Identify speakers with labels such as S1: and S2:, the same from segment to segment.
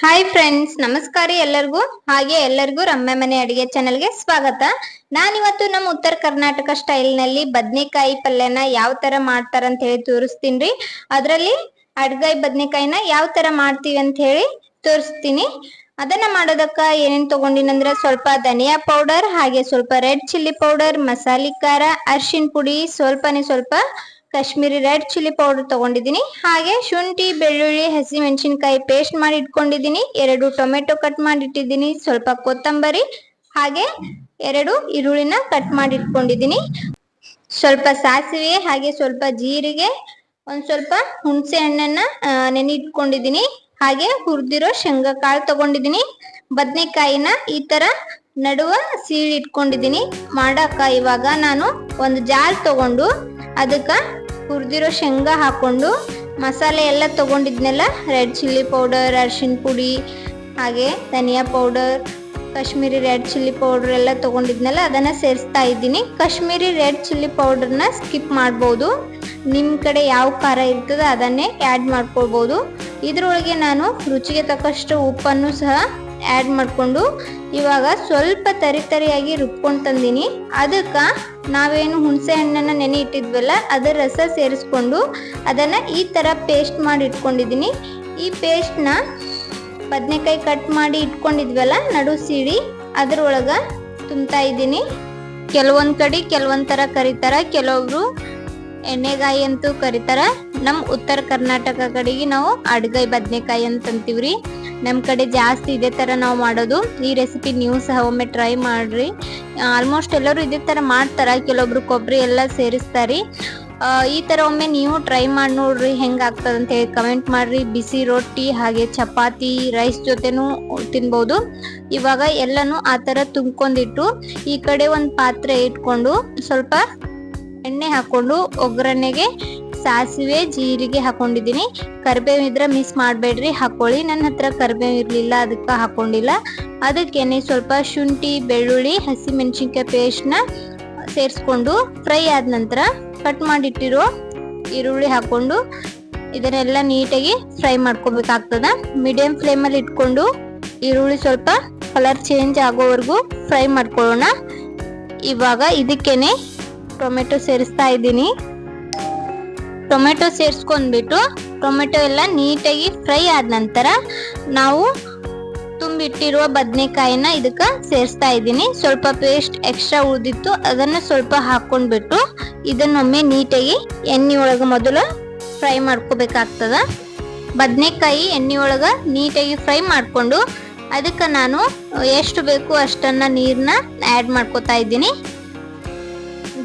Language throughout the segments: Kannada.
S1: ಹಾಯ್ ಫ್ರೆಂಡ್ಸ್, ನಮಸ್ಕಾರ ಎಲ್ಲರಿಗೂ. ಹಾಗೆ ಎಲ್ಲರಿಗೂ ರಮ್ಯ ಮನೆ ಅಡಿಗೆ ಚಾನೆಲ್ಗೆ ಸ್ವಾಗತ. ನಾನಿವತ್ತು ನಮ್ಮ ಉತ್ತರ ಕರ್ನಾಟಕ ಸ್ಟೈಲ್ ನಲ್ಲಿ ಬದ್ನೆಕಾಯಿ ಪಲ್ಯನ ಯಾವ ತರ ಮಾಡ್ತಾರಂತ ಹೇಳಿ ತೋರಿಸ್ತೀನಿ. ಅದರಲ್ಲಿ ಅಡ್ಗಾಯಿ ಬದ್ನೆಕಾಯಿನ ಯಾವ ತರ ಮಾಡ್ತೀವಿ ಅಂತ ಹೇಳಿ ತೋರಿಸ್ತೀನಿ. ಅದನ್ನ ಮಾಡೋದಕ್ಕ ಏನೇನ್ ತಗೊಂಡಿನಂದ್ರ ಸ್ವಲ್ಪ ಧನಿಯಾ ಪೌಡರ್, ಹಾಗೆ ಸ್ವಲ್ಪ ರೆಡ್ ಚಿಲ್ಲಿ ಪೌಡರ್, ಮಸಾಲೆ ಖಾರ, ಅರಿಶಿನ ಪುಡಿ, ಸ್ವಲ್ಪ ಕಾಶ್ಮೀರಿ ರೆಡ್ ಚಿಲ್ಲಿ ಪೌಡರ್ ತಗೊಂಡಿದ್ದೀನಿ. ಹಾಗೆ ಶುಂಠಿ, ಬೆಳ್ಳುಳ್ಳಿ, ಹಸಿ ಮೆಣಸಿನಕಾಯಿ ಪೇಸ್ಟ್ ಮಾಡಿ ಇಟ್ಕೊಂಡಿದ್ದೀನಿ. 2 ಟೊಮೆಟೊ ಕಟ್ ಮಾಡಿ ಇಟ್ಟಿದ್ದೀನಿ. ಸ್ವಲ್ಪ ಕೊತ್ತಂಬರಿ, ಹಾಗೆ 2 ಈರುಳ್ಳಿನ ಕಟ್ ಮಾಡಿ ಇಟ್ಕೊಂಡಿದ್ದೀನಿ. ಸ್ವಲ್ಪ ಸಾಸಿವೆ, ಹಾಗೆ ಸ್ವಲ್ಪ ಜೀರಿಗೆ, ಒಂದ್ ಸ್ವಲ್ಪ ಹುಣಸೆ ಹಣ್ಣನ್ನ ನೆನೆ ಇಟ್ಕೊಂಡಿದ್ದೀನಿ. ಹಾಗೆ ಹುರಿದಿರೋ ಶೇಂಗಾ ಕಾಳು ತಗೊಂಡಿದ್ದೀನಿ. ಬದ್ನೆಕಾಯಿನ ಈ ತರ ನಡುವ ಸೀಳಿ ಇಟ್ಕೊಂಡಿದ್ದೀನಿ. ಮಾಡಾಕ ಇವಾಗ ನಾನು ಒಂದು ಜಾರ್ ತಗೊಂಡು ಅದಕ್ಕ ಹುರಿದಿರೋ ಶೇಂಗಾ ಹಾಕೊಂಡು ಮಸಾಲೆ ಎಲ್ಲ ತಗೊಂಡಿದ್ನೆಲ್ಲ, ರೆಡ್ ಚಿಲ್ಲಿ ಪೌಡರ್, ಅರಿಶಿನ ಪುಡಿ, ಹಾಗೆ ಧನಿಯಾ powder, Kashmiri red chilli powder ಎಲ್ಲ ತಗೊಂಡಿದ್ನೆಲ್ಲ ಅದನ್ನ ಸೇರಿಸ್ತಾ ಇದ್ದೀನಿ. ಕಾಶ್ಮೀರಿ ರೆಡ್ ಚಿಲ್ಲಿ ಪೌಡರ್ನ ಸ್ಕಿಪ್ ಮಾಡ್ಬೋದು. ನಿಮ್ಮ ಕಡೆ ಯಾವ ಖಾರ ಇರ್ತದೆ ಅದನ್ನೇ ಆ್ಯಡ್ ಮಾಡ್ಕೊಳ್ಬೋದು. ಇದ್ರೊಳಗೆ ನಾನು ರುಚಿಗೆ ತಕ್ಕಷ್ಟು ಉಪ್ಪನ್ನು ಸಹ ಆ್ಯಡ್ ಮಾಡಿಕೊಂಡು ಇವಾಗ ಸ್ವಲ್ಪ ತರಿಯಾಗಿ ರುಬ್ಕೊಂಡು ತಂದೀನಿ. ಅದಕ್ಕೆ ನಾವೇನು ಹುಣಸೆ ಹಣ್ಣನ್ನು ನೆನೆ ಇಟ್ಟಿದ್ವಲ್ಲ ಅದರ ರಸ ಸೇರಿಸ್ಕೊಂಡು ಅದನ್ನು ಈ ಥರ ಪೇಸ್ಟ್ ಮಾಡಿ ಇಟ್ಕೊಂಡಿದ್ದೀನಿ. ಈ ಪೇಸ್ಟ್ನ ಬದನೆಕಾಯಿ ಕಟ್ ಮಾಡಿ ಇಟ್ಕೊಂಡಿದ್ವಲ್ಲ ನಡು ಸೀಳಿ ಅದರೊಳಗೆ ತುಂಬ್ತಾ ಇದ್ದೀನಿ. ಕೆಲವೊಂದು ಕಡೆ ಕೆಲವೊಂದು ಥರ ಕರೀತಾರೆ, ಕೆಲವೊಬ್ರು ಎಣ್ಣೆಗಾಯಿ ಅಂತೂ ಕರೀತಾರ. ನಮ್ಮ ಉತ್ತರ ಕರ್ನಾಟಕ ಕಡೆಗೆ ನಾವು ಅಡ್ಗಾಯಿ ಬದನೆಕಾಯಿ ಅಂತ ಅಂತೀವ್ರಿ. ನಮ್ಮ ಕಡೆ ಜಾಸ್ತಿ ಇದೇ ಥರ ನಾವು ಮಾಡೋದು. ಈ ರೆಸಿಪಿ ನೀವು ಸಹ ಒಮ್ಮೆ ಟ್ರೈ ಮಾಡ್ರಿ. ಆಲ್ಮೋಸ್ಟ್ ಎಲ್ಲರೂ ಇದೇ ಥರ ಮಾಡ್ತಾರ, ಕೆಲವೊಬ್ರು ಕೊಬ್ಬರಿ ಎಲ್ಲ ಸೇರಿಸ್ತಾರೆ. ಈ ಥರ ಒಮ್ಮೆ ನೀವು ಟ್ರೈ ಮಾಡಿ ನೋಡ್ರಿ ಹೆಂಗಾಗ್ತದೆ ಅಂತ ಹೇಳಿ ಕಮೆಂಟ್ ಮಾಡ್ರಿ. ಬಿಸಿ ರೊಟ್ಟಿ, ಹಾಗೆ ಚಪಾತಿ, ರೈಸ್ ಜೊತೆನೂ ತಿನ್ಬೋದು. ಇವಾಗ ಎಲ್ಲನೂ ಆ ಥರ ತುಂಬ್ಕೊಂಡಿಟ್ಟು ಈ ಕಡೆ ಒಂದು ಪಾತ್ರೆ ಇಟ್ಕೊಂಡು ಸ್ವಲ್ಪ ಎಣ್ಣೆ ಹಾಕೊಂಡು ಒಗ್ಗರಣೆಗೆ ಸಾಸಿವೆ, ಜೀರಿಗೆ ಹಾಕೊಂಡಿದ್ದೀನಿ. ಕರಿಬೇವು ಇದ್ರೆ ಮಿಸ್ ಮಾಡಬೇಡ್ರಿ, ಹಾಕೊಳ್ಳಿ. ನನ್ನ ಹತ್ರ ಕರಿಬೇವು ಇರಲಿಲ್ಲ, ಅದಕ್ಕೆ ಹಾಕೊಂಡಿಲ್ಲ. ಅದಕ್ಕೇನೆ ಸ್ವಲ್ಪ ಶುಂಠಿ, ಬೆಳ್ಳುಳ್ಳಿ, ಹಸಿ ಮೆಣಸಿನ್ಕಾಯಿ ಪೇಸ್ಟ್ನ ಸೇರಿಸ್ಕೊಂಡು ಫ್ರೈ ಆದ ನಂತರ ಕಟ್ ಮಾಡಿಟ್ಟಿರೋ ಈರುಳ್ಳಿ ಹಾಕೊಂಡು ಇದನ್ನೆಲ್ಲ ನೀಟಾಗಿ ಫ್ರೈ ಮಾಡ್ಕೋಬೇಕಾಗ್ತದ. ಮೀಡಿಯಂ ಫ್ಲೇಮಲ್ಲಿ ಇಟ್ಕೊಂಡು ಈರುಳ್ಳಿ ಸ್ವಲ್ಪ ಕಲರ್ ಚೇಂಜ್ ಆಗೋವರೆಗೂ ಫ್ರೈ ಮಾಡ್ಕೊಳ್ಳೋಣ. ಇವಾಗ ಇದಕ್ಕೇನೆ ಟೊಮೆಟೊ ಸೇರಿಸ್ತಾ ಇದ್ದೀನಿ. ಟೊಮೆಟೊ ಸೇರಿಸ್ಕೊಂಡ್ಬಿಟ್ಟು ಟೊಮೆಟೊ ಎಲ್ಲ ನೀಟಾಗಿ ಫ್ರೈ ಆದ ನಂತರ ನಾವು ತುಂಬಿಟ್ಟಿರುವ ಬದನೆಕಾಯಿನ ಇದಕ್ಕೆ ಸೇರಿಸ್ತಾ ಇದ್ದೀನಿ. ಸ್ವಲ್ಪ ಪೇಸ್ಟ್ ಎಕ್ಸ್ಟ್ರಾ ಉಳಿದಿತ್ತು, ಅದನ್ನು ಸ್ವಲ್ಪ ಹಾಕೊಂಡ್ಬಿಟ್ಟು ಇದನ್ನೊಮ್ಮೆ ನೀಟಾಗಿ ಎಣ್ಣೆ ಒಳಗೆ ಮೊದಲು ಫ್ರೈ ಮಾಡ್ಕೋಬೇಕಾಗ್ತದ. ಬದನೆಕಾಯಿ ಎಣ್ಣೆ ಒಳಗೆ ನೀಟಾಗಿ ಫ್ರೈ ಮಾಡಿಕೊಂಡು ಅದಕ್ಕೆ ನಾನು ಎಷ್ಟು ಬೇಕು ಅಷ್ಟನ್ನ ನೀರನ್ನ ಆ್ಯಡ್ ಮಾಡ್ಕೋತಾ ಇದ್ದೀನಿ.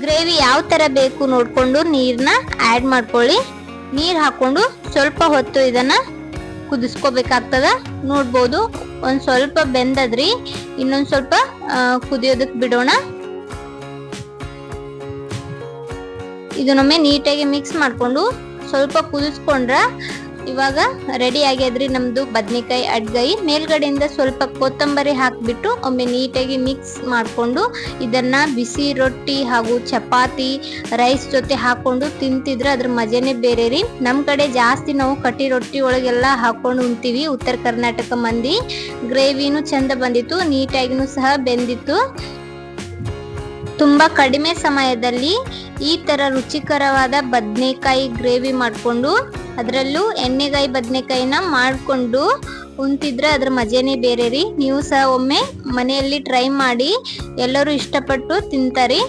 S1: ಗ್ರೇವಿ ಯಾವ ಥರ ಬೇಕು ನೋಡಿಕೊಂಡು ನೀರನ್ನ ಆ್ಯಡ್ ಮಾಡ್ಕೊಳ್ಳಿ. ನೀರು ಹಾಕೊಂಡು ಸ್ವಲ್ಪ ಹೊತ್ತು ಇದನ್ನು ಕುದಿಸ್ಕೋಬೇಕಾಗ್ತದ. ನೋಡ್ಬೋದು ಒಂದು ಸ್ವಲ್ಪ ಬೆಂದದ್ರಿ, ಇನ್ನೊಂದು ಸ್ವಲ್ಪ ಕುದಿಯೋದಕ್ಕೆ ಬಿಡೋಣ. ಇದನ್ನೊಮ್ಮೆ ನೀಟಾಗಿ ಮಿಕ್ಸ್ ಮಾಡಿಕೊಂಡು ಸ್ವಲ್ಪ ಕುದಿಸ್ಕೊಂಡ್ರ ಇವಾಗ ರೆಡಿ ಆಗ್ಯದ್ರಿ ನಮ್ದು ಬದನೆಕಾಯಿ ಅಡ್ಗಾಯಿ. ಮೇಲ್ಗಡೆಯಿಂದ ಸ್ವಲ್ಪ ಕೊತ್ತಂಬರಿ ಹಾಕ್ಬಿಟ್ಟು ಒಮ್ಮೆ ನೀಟಾಗಿ ಮಿಕ್ಸ್ ಮಾಡಿಕೊಂಡು ಇದನ್ನ ಬಿಸಿ ರೊಟ್ಟಿ ಹಾಗೂ ಚಪಾತಿ, ರೈಸ್ ಜೊತೆ ಹಾಕೊಂಡು ತಿಂತಿದ್ರೆ ಅದ್ರ ಮಜಾನೇ ಬೇರೆ ರೀ. ನಮ್ಮ ಕಡೆ ಜಾಸ್ತಿ ನಾವು ಕಟ್ಟಿ ರೊಟ್ಟಿ ಒಳಗೆಲ್ಲ ಹಾಕೊಂಡು ಉಣ್ತೀವಿ, ಉತ್ತರ ಕರ್ನಾಟಕ ಮಂದಿ. ಗ್ರೇವಿನೂ ಚಂದ ಬಂದಿತ್ತು, ನೀಟಾಗಿನೂ ಸಹ ಬೆಂದಿತ್ತು. ತುಂಬಾ ಕಡಿಮೆ ಸಮಯದಲ್ಲಿ ಈ ತರ ರುಚಿಕರವಾದ ಬದನೆಕಾಯಿ ಗ್ರೇವಿ ಮಾಡಿಕೊಂಡು ಅದರಲ್ಲೂ ಎಣ್ಣೆಗಾಯಿ ಬದನೆಕಾಯಿನ ಮಾಡಿಕೊಂಡು ಉಣ್ತಿದ್ರೆ ಅದ್ರ ಮಜಾನೇ ಬೇರೆ ರೀ. ನೀವು ಸಹ ಒಮ್ಮೆ ಮನೆಯಲ್ಲಿ ಟ್ರೈ ಮಾಡಿ, ಎಲ್ಲರೂ ಇಷ್ಟಪಟ್ಟು ತಿಂತಾರೆ.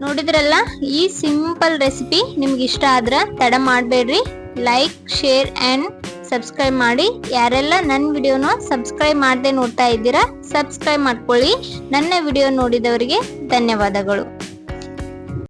S1: ನೋಡಿದ್ರಲ್ಲ, ಈ ಸಿಂಪಲ್ ರೆಸಿಪಿ ನಿಮ್ಗೆ ಇಷ್ಟ ಆದ್ರೆ ತಡ ಮಾಡಬೇಡ್ರಿ, ಲೈಕ್, ಶೇರ್ ಆ್ಯಂಡ್ ಸಬ್ಸ್ಕ್ರೈಬ್ ಮಾಡಿ. ಯಾರೆಲ್ಲ ನನ್ನ ವಿಡಿಯೋನ ಸಬ್ಸ್ಕ್ರೈಬ್ ಮಾಡದೆ ನೋಡ್ತಾ ಇದ್ದೀರಾ, ಸಬ್ಸ್ಕ್ರೈಬ್ ಮಾಡ್ಕೊಳ್ಳಿ. ನನ್ನ ವಿಡಿಯೋ ನೋಡಿದವರಿಗೆ ಧನ್ಯವಾದಗಳು.